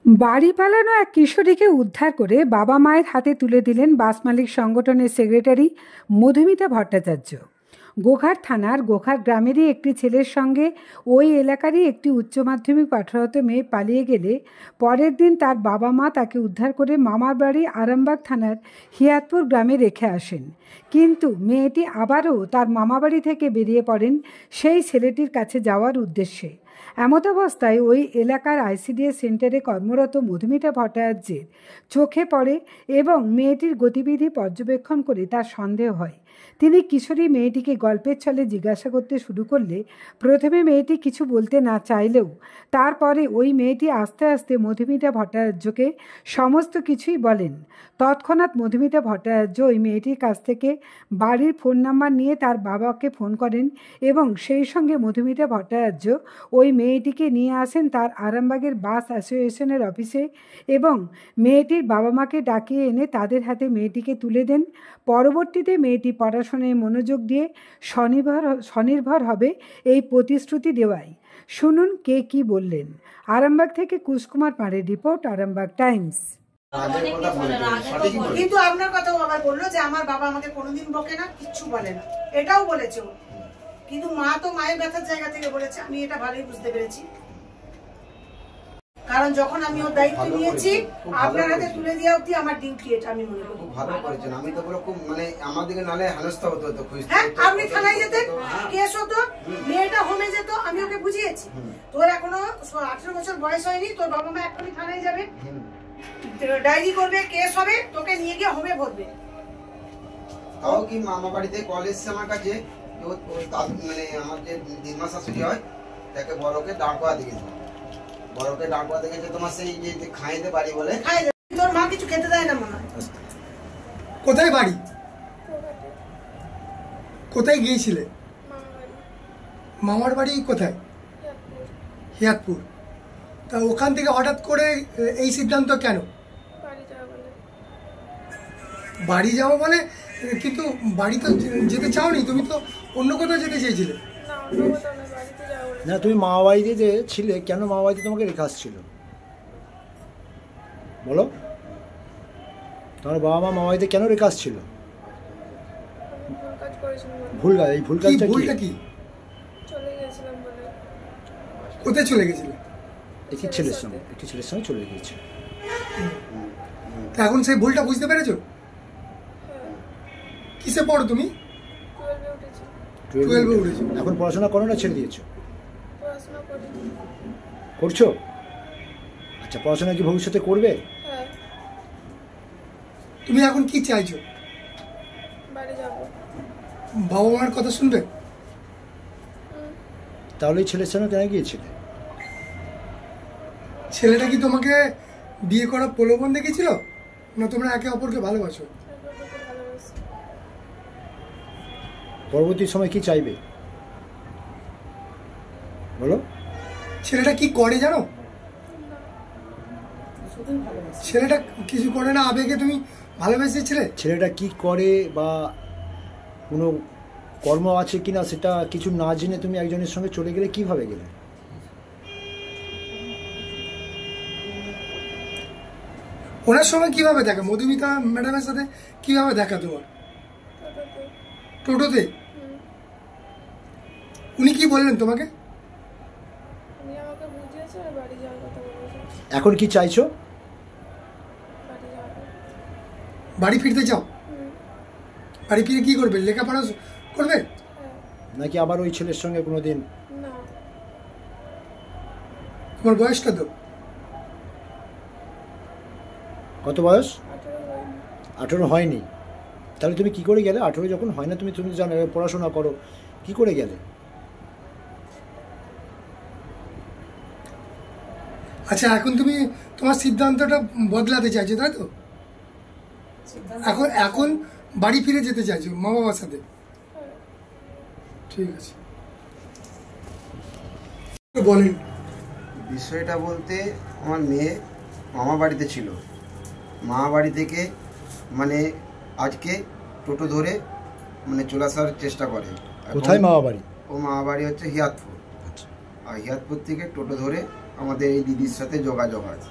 বাড়ি পালানো এক কিশোরীকে উদ্ধার করে বাবা মায়ের হাতে তুলে দিলেন বাস মালিক সংগঠনের সেক্রেটারি মধুমিতা ভট্টাচার্য। গোঘাট থানার গোঘাট গ্রামেরই একটি ছেলের সঙ্গে ওই এলাকারই একটি উচ্চ মাধ্যমিক পাঠরত মেয়ে পালিয়ে গেলে পরের দিন তার বাবা মা তাকে উদ্ধার করে মামার বাড়ি আরামবাগ থানার হিয়াতপুর গ্রামে রেখে আসেন। কিন্তু মেয়েটি আবারও তার মামাবাড়ি থেকে বেরিয়ে পড়েন সেই ছেলেটির কাছে যাওয়ার উদ্দেশ্যে। এমতাবস্থায় ওই এলাকার আইসিডিএস সেন্টারে কর্মরত মধুমিতা ভট্টাচার্যের চোখে পড়ে এবং মেয়েটির গতিবিধি পর্যবেক্ষণ করে তার সন্দেহ হয়। তিনি কিশোরী মেয়েটিকে গল্পের ছলে জিজ্ঞাসা করতে শুরু করলে প্রথমে মেয়েটি কিছু বলতে না চাইলেও তারপরে ওই মেয়েটি আস্তে আস্তে মধুমিতা ভট্টাচার্যকে সমস্ত কিছুই বলেন। তৎক্ষণাৎ মধুমিতা ভট্টাচার্য ওই মেয়েটির কাছ থেকে বাড়ির ফোন নাম্বার নিয়ে তার বাবাকে ফোন করেন এবং সেই সঙ্গে মধুমিতা ভট্টাচার্য ওই মেয়েটিকে নিয়ে আসেন তার আরামবাগের বাস অ্যাসোসিয়েশনের অফিসে এবং মেয়েটির বাবা মাকে ডাকিয়ে এনে তাদের হাতে মেয়েটিকে তুলে দেন। পরবর্তীতে মেয়েটি পড়াশোনায় মনোযোগ দিয়ে স্বনির্ভর হবে এই প্রতিশ্রুতি দেওয়ায়। শুনুন কে কি বললেন। আরামবাগ থেকে কুশকুমার পাড়ের রিপোর্ট, আরামবাগ টাইমস। কিন্তু আপনার কথাও আবার বললো যে আমার বাবা আমাকে কোনোদিন বকে না, কিচ্ছু বলে না, এটাও বলেছে। কিন্তু মা তো মায়ের ব্যথার জায়গা থেকে বলেছে, আমি এটা ভালোই বুঝতে পেরেছি। কারণ যখন আমি ওর দায়িত্ব নিয়েছি আপনার হাতে তুলে দেওয়া অবধি আমার ডিউটি, এটা আমি মনে করি। ভালো করেছেন। আমি তো পুরো খুব মানে আমাদেরকে নালে হেনস্থা হতো তো খুঁজতে। হ্যাঁ, আপনি থানায় যেতেন, কেস হতো, মেয়েটা হোমে যেত, আমি ওকে বুঝিয়েছি। তোর এখনো 18 বছর বয়স হয়নি, তোর বাবা মা এখনই থানায় যাবে, ডায়েরি করবে, কেস হবে, তোকে নিয়ে গিয়ে হোমে ভরবে। তাও কি মামা বাড়িতে কল এসছে আমার কাছে, মানে আমার যে দিদিমা শাশুড়ি হয় তাকে বড়কে ডাকবা দেখেছে, বড়কে ডাকবা দেখেছে তোমার সেই যে খাইতে বাড়ি বলে। তোর মা কিছু খেতে দেয় না মনে হয়। কোথায় বাড়ি? কোথায় গিয়েছিলে? মামার বাড়ি কোথায়? হিয়াতপুর। তা ওখান থেকে হঠাৎ করে এই সিদ্ধান্ত কেন? বাড়ি যাবো বলে, কিন্তু বাড়ি তো যেতে চাওনি, তুমি তো অন্য কোথাও যেতে চেয়েছিলে। না, তুমি মামা বাড়িতে যে ছিলে, কেন মামা বাড়িতে তোমাকে রেখে আসছিল বলো? তোমার বাবা মা মামা বাড়িতে কেন রেখে আসছিল? ভুল কাজ। এই ভুল কাজটা কি? কোথায় চলে গেছিলে? একটি ছেলের সঙ্গে চলে গিয়েছে। তা এখন সেই ভুলটা বুঝতে পেরেছো? কিসে পড়ো তুমি? 12-এ উঠেছো। এখন পড়াশোনা করো না ছেড়ে দিয়েছো? করছো? আচ্ছা, পড়াশোনা কি ভবিষ্যতে করবে? তুমি এখন কি চাইছো? বাবা মার কথা শুনবে? তাহলে এই ছেলের সঙ্গে কেন গিয়েছিলে? ছেলেটা কি তোমাকে বিয়ে করার প্রলোভন দেখেছিল, না তোমরা একে অপরকে ভালোবাসো? পরবর্তী সময় কি চাইবে বলো? ছেলেটা কি করে জানো? ছেলেটা কিছু করে না, আবেগে তুমি ভালোবেসেছিলে। ছেলেটা কি করে বা কোনো কর্ম আছে কিনা সেটা কিছু না জেনে তুমি একজনের সঙ্গে চলে গেলে, কিভাবে গেলে? ওনার সঙ্গে কিভাবে দেখা? মধুমিতা ম্যাডামের সাথে কিভাবে দেখা তোমার? টোটোতে। উনি কি বললেন তোমাকে? এখন কি চাইছো? বাড়ি ফিরতে চাও? বাড়ি ফিরে কি করবে? লেখাপড়া করবে নাকি আবার ওই ছেলের সঙ্গে কোনোদিন? তোমার বয়সটা তো কত বয়স? 18 হয়নি। তাহলে তুমি কি করে গেলে? 18 যখন হয় না, তুমি জানো পড়াশোনা করো, কি করে গেলে? আচ্ছা, এখন তুমি তোমার সিদ্ধান্তটা বদলাতে চাইছো, তাই তো? এখন বাড়ি ফিরে যেতে চাইছো মা বাবার সাথে? ঠিক আছে, বলেন। বিষয়টা বলতে আমার মেয়ে মামা বাড়িতে ছিল, মামা বাড়ি থেকে মানে আজকে টোটো ধরে মানে চলে আসার চেষ্টা করে। কোথায় মামা বাড়ি? ও মামা বাড়ি হচ্ছে হিয়াতপুর। আর হিয়াতপুর থেকে টোটো ধরে আমাদের এই দিদির সাথে যোগাযোগ আছে।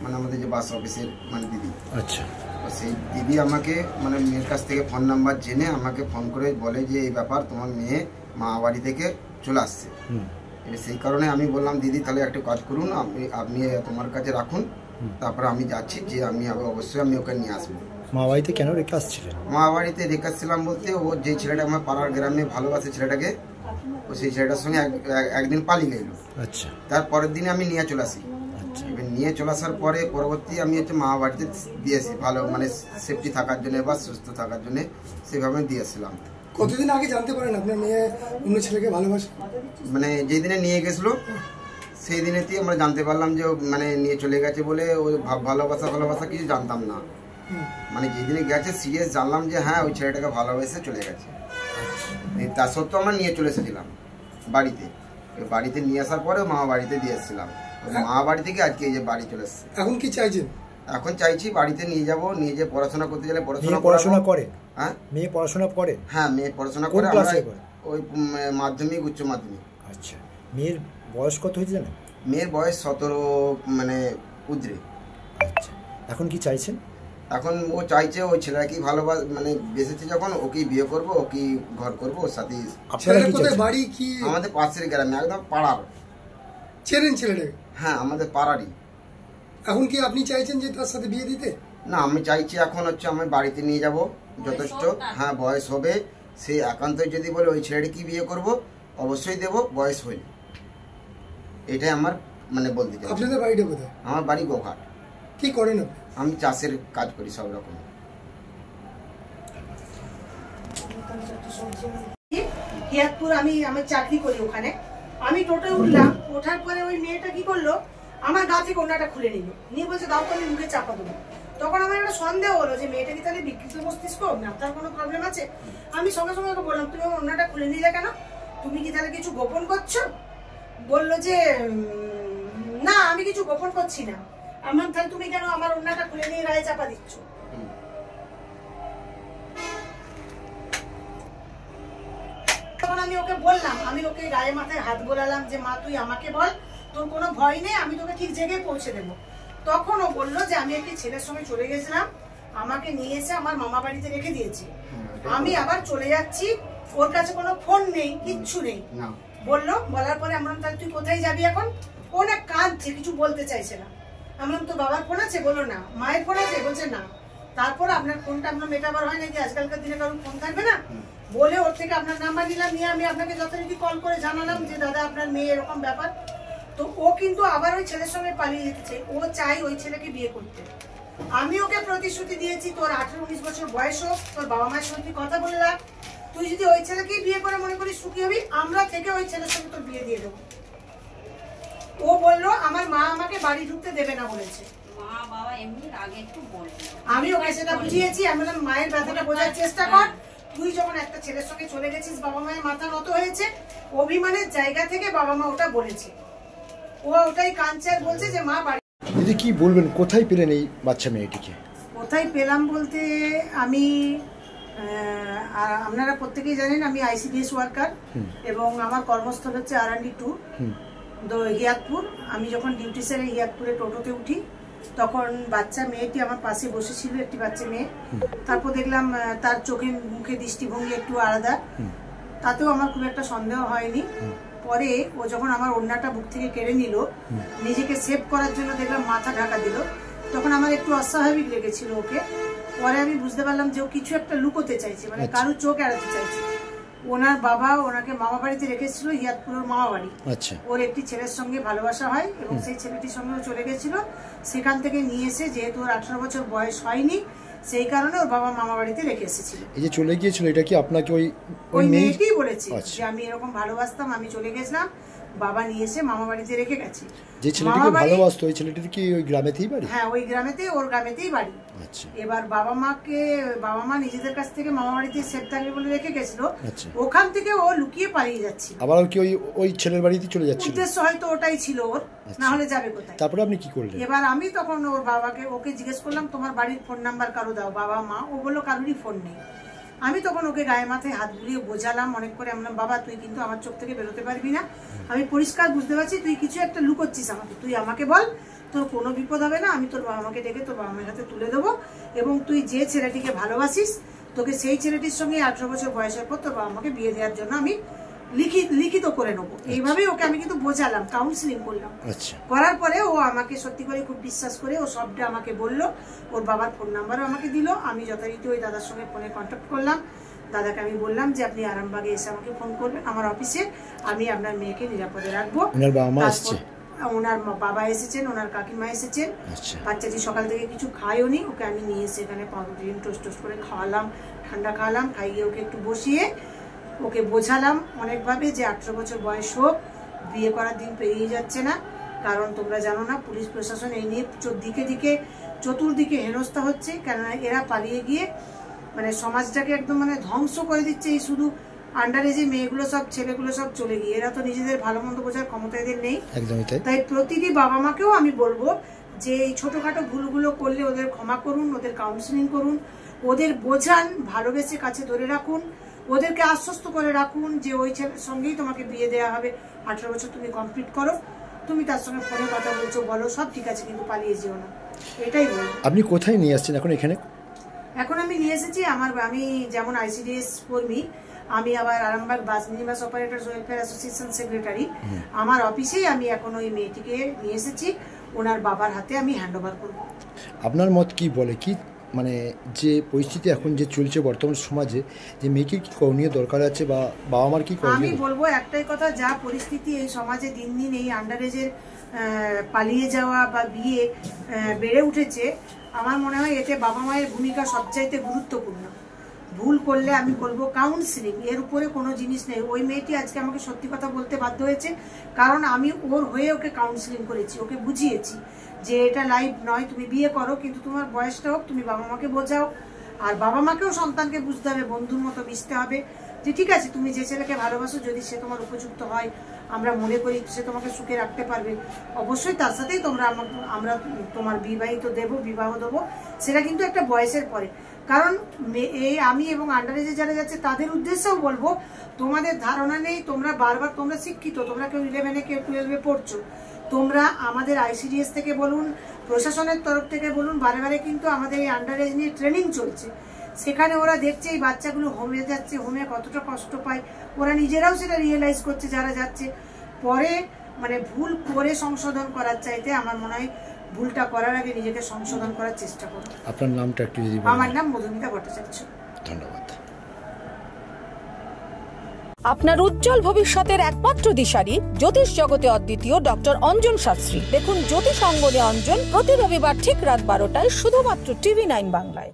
মানে আমাদের যে বাস অফিসের মানে দিদি। আচ্ছা। তো সেই দিদি আমাকে মানে মেয়ের কাছ থেকে ফোন নাম্বার জেনে আমাকে ফোন করে বলে যে এই ব্যাপার, তোমার মেয়ে মা বাড়ি থেকে চলে আসছে। সেই কারণে আমি বললাম দিদি তাহলে একটা কাজ করুন, আপনি তোমার কাছে রাখুন, তারপরে আমি যাচ্ছি, যে আমি অবশ্যই আমি ওকে নিয়ে আসবো। মা বাড়িতে কেন রেখে আসছিলেন? মা বাড়িতে রেখে আসছিলাম বলতে, ও যে ছেলেটা আমার পাড়ার গ্রামে ভালোবাসে ছেলেটাকে, ও সেই ছেলেটার সঙ্গে একদিন পালিয়ে গেল। আচ্ছা। তারপরের দিনে আমি নিয়ে চলে আসি। এবার নিয়ে চলে আসার পরে পরবর্তী আমি হচ্ছে মা বাড়িতে দিয়েছি, ভালো মানে সেফটি থাকার জন্য বা সুস্থ থাকার জন্য সেভাবে দিয়েছিলাম। কতদিন আগে জানতে পারেন আপনার মেয়ে অন্য ছেলেকে ভালোবাসে? মানে যেই দিনে নিয়ে গেছিলো সেই দিনেতেই আমরা জানতে পারলাম যে মানে নিয়ে চলে গেছে বলে। ওই ভালোবাসা কিছু জানতাম না, মানে যেদিনে গেছে সিরিয়াস জানলাম যে হ্যাঁ ওই ছেলেটাকে ভালোবেসে চলে গেছে। তার সত্ত্বেও আমরা নিয়ে চলে এসেছিলাম বাড়িতে। বাড়িতে নিয়ে আসার পরে মা বাড়িতে দিয়ে এসেছিলাম, মা বাড়ি থেকে আজকে এই যে বাড়ি চলে এসেছে। এখন কি চাইছেন? এখন চাইছি বাড়িতে নিয়ে যাব, নিয়ে যে পড়াশোনা করতে গেলে পড়াশোনা করে। হ্যাঁ মেয়ে পড়াশোনা করে? হ্যাঁ মেয়ে পড়াশোনা করে, ওই মাধ্যমিক উচ্চ মাধ্যমিক। আচ্ছা। মেয়ের বয়স কত হয়েছে জানেন? মেয়ের বয়স 17 মানে উদ্রে। আচ্ছা। এখন কি চাইছেন? এখন ও চাইছে ওই ছেলেকে ভালোবাস মানে বেসেছে যখন ওকেই বিয়ে করবো, ওকেই ঘর করবো ওর সাথে। আপনারা কি চাইছেন? বাড়ি কি আমাদের পাশের গ্রামে, একদম পাড়ার। চেনেন ছেলেটাকে? হ্যাঁ আমাদের পাড়ারই। এখন কি আপনি চাইছেন যে তার সাথে বিয়ে দিতে? না আমি চাইছি এখন হচ্ছে আমি বাড়িতে নিয়ে যাব যথেষ্ট। হ্যাঁ বয়স হবে, সে একান্তই যদি বলে ওই ছেলেটাকে বিয়ে করব অবশ্যই দেব, বয়স হইলে। এটাই আমার মানে বলতে চাই। আপনাদের বাড়িটা কোথায়? আমার বাড়ি গোঘাট। কি করেন আপনি? আমি চাষের কাজ করি সব রকম। হিয়াতপুর আমি চাকরি করি ওখানে। আমি টোটো উঠলাম, ওঠার পরে ওই মেয়েটা কি করলো, আমার গা থেকে ওনাটা খুলে নিল, নিয়ে বলছে দাও তো আমি মুখে চাপা দেবো। তখন আমার একটা সন্দেহ হলো যে মেয়েটা কি তাহলে বিকৃত মস্তিষ্ক, মাথার কোনো প্রবলেম আছে। আমি সঙ্গে সঙ্গে ওকে বললাম তুমি আমার ওনাটা খুলে নিলে কেন, তুমি কি তাহলে কিছু গোপন করছো? বললো যে না আমি কিছু গোপন করছি না। আমার তাহলে তুমি কেন আমার ওনাটা খুলে নিয়ে গায়ে চাপা দিচ্ছ? তখন আমি ওকে বললাম, আমি ওকে গায়ে মাথায় হাত বোলালাম যে মা তুই আমাকে বল, তোর কোনো ভয় নেই, আমি তোকে ঠিক জায়গায় পৌঁছে দেবো। তখন ও বললো যে আমি একটি ছেলের সঙ্গে চলে গেছিলাম, আমাকে নিয়ে এসে আমার মামা বাড়িতে রেখে দিয়েছি, আমি আবার চলে যাচ্ছি, ওর কাছে কোনো ফোন নেই, কিচ্ছু নেই। বললো, বলার পরে আমরা তাহলে তুই কোথায় যাবি এখন? ও না কাঁদছে, কিছু বলতে চাইছে না। আমরা তো বাবার ফোন আছে? বললো না। মায়ের ফোন আছে? বলছে না। তারপর আপনার ফোনটা আপনার মেটাবার হয় নাকি, আজকালকার দিনে কারোর ফোন থাকবে না? বলে ওর থেকে আপনার নাম্বার নিলাম, নিয়ে আমি আপনাকে যথারীতি কল করে জানালাম যে দাদা আপনার মেয়ে এরকম ব্যাপার। তো ও কিন্তু আবার ওই ছেলের সঙ্গে পালিয়ে যেতে চাই, ও চাই ওই ছেলেকে বিয়ে করতে। আমি ওকে প্রতিশ্রুতি দিয়েছি তোর 18-19 বছর বয়স হোক, তোর বাবা মায়ের সঙ্গে কথা বলে রাখ, তুই যদি ওই ছেলেকেই বিয়ে করে মনে করিস সুখী হবি, আমরা থেকে ওই ছেলের সঙ্গে তোর বিয়ে দিয়ে দেবো। ও বললো আমার মা আমাকে বাড়ি ঢুকতে দেবে না বলেছে। আমি ওকে সেটা বুঝিয়েছি, আমি বললাম মায়ের ব্যথাটা বোঝার চেষ্টা কর, তুই যখন একটা ছেলের সঙ্গে চলে গেছিস বাবা মায়ের মাথা নত হয়েছে, অভিমানের জায়গা থেকে বাবা মা ওটা বলেছে, ও ওটাই কাঁদছে আর বলছে যে মা বাড়ি। দিদি কি বলবেন, কোথায় পেলেন এই বাচ্চা মেয়েটিকে? কোথায় পেলাম বলতে আমি আপনারা প্রত্যেকেই জানেন আমি আইসিডিএস ওয়ার্কার এবং আমার কর্মস্থল হচ্ছে R&D2 হিয়াতপুর। আমি যখন ডিউটি সেরে হিয়াতপুরে টোটোতে উঠি তখন বাচ্চা মেয়েটি আমার পাশে বসেছিল, একটি বাচ্চা মেয়ে। তারপর দেখলাম তার চোখে মুখে দৃষ্টিভঙ্গি একটু আলাদা, তাতেও আমার খুব একটা সন্দেহ হয়নি। পরে ও যখন আমার ওড়নাটা বুক থেকে কেড়ে নিল, নিজেকে সেভ করার জন্য দেখলাম মাথা ঢাকা দিল, তখন আমার একটু অস্বাভাবিক লেগেছিল ওকে। পরে আমি বুঝতে পারলাম যে ও কিছু একটা লুকোতে চাইছে, মানে কারোর চোখ এড়াতে চাইছে। ওনার বাবা ওনাকে মামা বাড়িতে রেখেছিল, হিয়াতপুরের মামা বাড়ি। ওর একটি ছেলের সঙ্গে ভালোবাসা হয় এবং সেই ছেলেটির সঙ্গেও চলে গেছিল। সেখান থেকে নিয়ে এসে যেহেতু ওর 18 বছর বয়স হয়নি, সেই কারণে ওর বাবা মামা বাড়িতে রেখে এসেছিল। এই যে চলে গিয়েছিল, এটা কি আপনাকে ওই মেয়েটিই বলেছে যে আমি এরকম ভালোবাসতাম, আমি চলে গেছিলাম, বাবা নিয়ে এসে মামা বাড়িতে রেখে গেছে। যে ছেলেটিকে ভালোবাসতো ওই ছেলেটির কি ওই গ্রামেতেই বাড়ি? হ্যাঁ ওই গ্রামেতেই, ওর গ্রামেতেই বাড়ি। আচ্ছা। এবার বাবা মা নিজেদের কাছ থেকে মামা বাড়িতে সেফ থাকবে বলে রেখে গেছিল, ওখান থেকে ও লুকিয়ে পালিয়ে যাচ্ছে। আবার কি ওই ছেলের বাড়িতে চলে যাচ্ছে? উদ্দেশ্য হয়তো ওটাই ছিল ওর, না হলে যাবে কোথায়? তারপরে আপনি কি করলেন? এবার আমি তখন ওর বাবাকে ওকে জিজ্ঞেস করলাম তোমার বাড়ির ফোন নাম্বার কারো দাও, বাবা মা। ও বললো কারোরই ফোন নেই। আমি তখন ওকে গায়ে মাথায় হাত বুলিয়ে বোঝালাম অনেক করে, আমি বললাম বাবা তুই কিন্তু আমার চোখ থেকে বেরোতে পারবি না, আমি পরিষ্কার বুঝতে পারছি তুই কিছু একটা লুকোচ্ছিস আমাকে, তুই আমাকে বল তোর কোনো বিপদ হবে না, আমি তোর বাবা মাকে ডেকে তোর বাবা মায়ের হাতে তুলে দেবো, এবং তুই যে ছেলেটিকে ভালোবাসিস তোকে সেই ছেলেটির সঙ্গে 18 বছর বয়সের পর তোর বাবা মাকে বিয়ে দেওয়ার জন্য আমি লিখিত করে নেবো। এইভাবেই ওকে আমি কিন্তু বোঝালাম, কাউন্সিলিং করলাম। করার পরে ও আমাকে সত্যি করে খুব বিশ্বাস করে ও সবটা আমাকে বললো, ওর বাবার ফোন নাম্বারও আমাকে দিল। আমি যথারীতি ওই দাদার সঙ্গে ফোনে কন্ট্যাক্ট করলাম। দাদাকে আমি বললাম যে আপনি আরামবাগে এসে আমাকে ফোন করবেন আমার অফিসে, আমি আপনার মেয়েকে নিরাপদে রাখবো। ওনার বাবা এসেছেন, ওনার কাকিমা এসেছেন। বাচ্চাটি সকাল থেকে কিছু খায়ও নি, ওকে আমি নিয়ে এসে এখানে পাউরুটি টোস্ট করে খাওয়ালাম, ঠান্ডা খাওয়ালাম, খাইয়ে ওকে একটু বসিয়ে ওকে বোঝালাম অনেকভাবে যে 18 বছর বয়স হোক, বিয়ে করার দিন পেরিয়ে যাচ্ছে না। কারণ তোমরা জানো না, পুলিশ প্রশাসন এই নিয়ে দিকে চতুর্দিকে হেনস্থা হচ্ছে, কেননা এরা পালিয়ে গিয়ে মানে সমাজটাকে একদম মানে ধ্বংস করে দিচ্ছে। এই শুধু আন্ডার এজে মেয়েগুলো সব ছেলেগুলো সব চলে গিয়ে, এরা তো নিজেদের ভালো মন্দ বোঝার ক্ষমতা এদের নেই। তাই প্রতিটি বাবা মাকেও আমি বলবো যে এই ছোটখাটো ভুলগুলো করলে ওদের ক্ষমা করুন, ওদের কাউন্সিলিং করুন, ওদের বোঝান, ভালোবেসে কাছে ধরে রাখুন, ওদেরকে আশ্বস্ত করে রাখুন যে ওই ছেলের সঙ্গেই তোমাকে বিয়ে দেওয়া হবে, 18 বছর তুমি কমপ্লিট করো, তুমি তার সঙ্গে ফোনে কথা বলছো, বলো সব ঠিক আছে, কিন্তু পালিয়ে যেও না। এটাই বলবো। আপনি কোথায় নিয়ে আসছেন এখন? এখন আমি নিয়ে এসেছি আমি যেমন ICDS কর্মী, আমি আবার Arambagh bus minibus operators welfare association secretary. আমার অফিসেই আমি এখন ওই মেয়েটিকে নিয়ে এসেছি, ওনার বাবার হাতে আমি হ্যান্ড ওভার করবো। আপনার মত কি বলে, কি মানে যে পরিস্থিতি এখন যে চলছে বর্তমান সমাজে, যে মেয়েকে কি করণীয় দরকার আছে বা বাবা মার কি করণীয়? আমি বলবো একটাই কথা, যা পরিস্থিতি এই সমাজে দিন দিন এই আন্ডার এজের পালিয়ে যাওয়া বা বিয়ে বেড়ে উঠেছে, আমার মনে হয় এতে বাবা মায়ের ভূমিকা সবচাইতে গুরুত্বপূর্ণ। ভুল করলে আমি বলবো কাউন্সিলিং, এর উপরে কোনো জিনিস নেই। ওই মেয়েটি আজকে আমাকে সত্যি কথা বলতে বাধ্য হয়েছে, কারণ আমি ওর হয়ে ওকে কাউন্সিলিং করেছি, ওকে বুঝিয়েছি যে এটা লাইফ নয়, তুমি বিয়ে করো, কিন্তু তোমার বয়সটা হোক, তুমি বাবা মাকে বোঝাও। আর বাবা মাকেও সন্তানকে বুঝতে হবে, বন্ধুর মতো মিশতে হবে যে ঠিক আছে তুমি যে ছেলেকে ভালোবাসো, যদি সে তোমার উপযুক্ত হয়, আমরা মনে করি সে তোমাকে সুখে রাখতে পারবে, অবশ্যই তার সাথেই আমরা তোমার বিবাহ দেবো। সেটা কিন্তু একটা বয়সের পরে। কারণ আমি এবং আন্ডার এজে যারা যাচ্ছে তাদের উদ্দেশ্যেও বলবো, তোমাদের ধারণা নেই, তোমরা বারবার, তোমরা শিক্ষিত, তোমরা কেউ 11-এ কেউ 12-এ পড়ছো, তোমরা আমাদের ICDS থেকে বলুন, প্রশাসনের তরফ থেকে বলুন, বারে কিন্তু আমাদের এই আন্ডার এজ নিয়ে ট্রেনিং চলছে। সেখানে ওরা দেখছে এই বাচ্চাগুলো হোমে যাচ্ছে, হোমে কতটা কষ্ট পায়, ওরা নিজেরাও সেটা রিয়েলাইজ করছে যারা যাচ্ছে। পরে মানে ভুল করে সংশোধন করার চাইতে আমার মনে হয় ভুলটা করার আগে নিজেকে সংশোধন করার চেষ্টা করুন। আপনার নামটা একটু যদি বলেন। আমার নাম মধুমিতা ভট্টাচার্য। ধন্যবাদ। আপনার উজ্জ্বল ভবিষ্যতের একমাত্র দিশারি, জ্যোতিষ জগতে অদ্বিতীয় ডক্টর অঞ্জন শাস্ত্রী। দেখুন জ্যোতিষ অঙ্গনে অঞ্জন প্রতি রবিবার ঠিক রাত 12টায় শুধুমাত্র TV9 বাংলায়।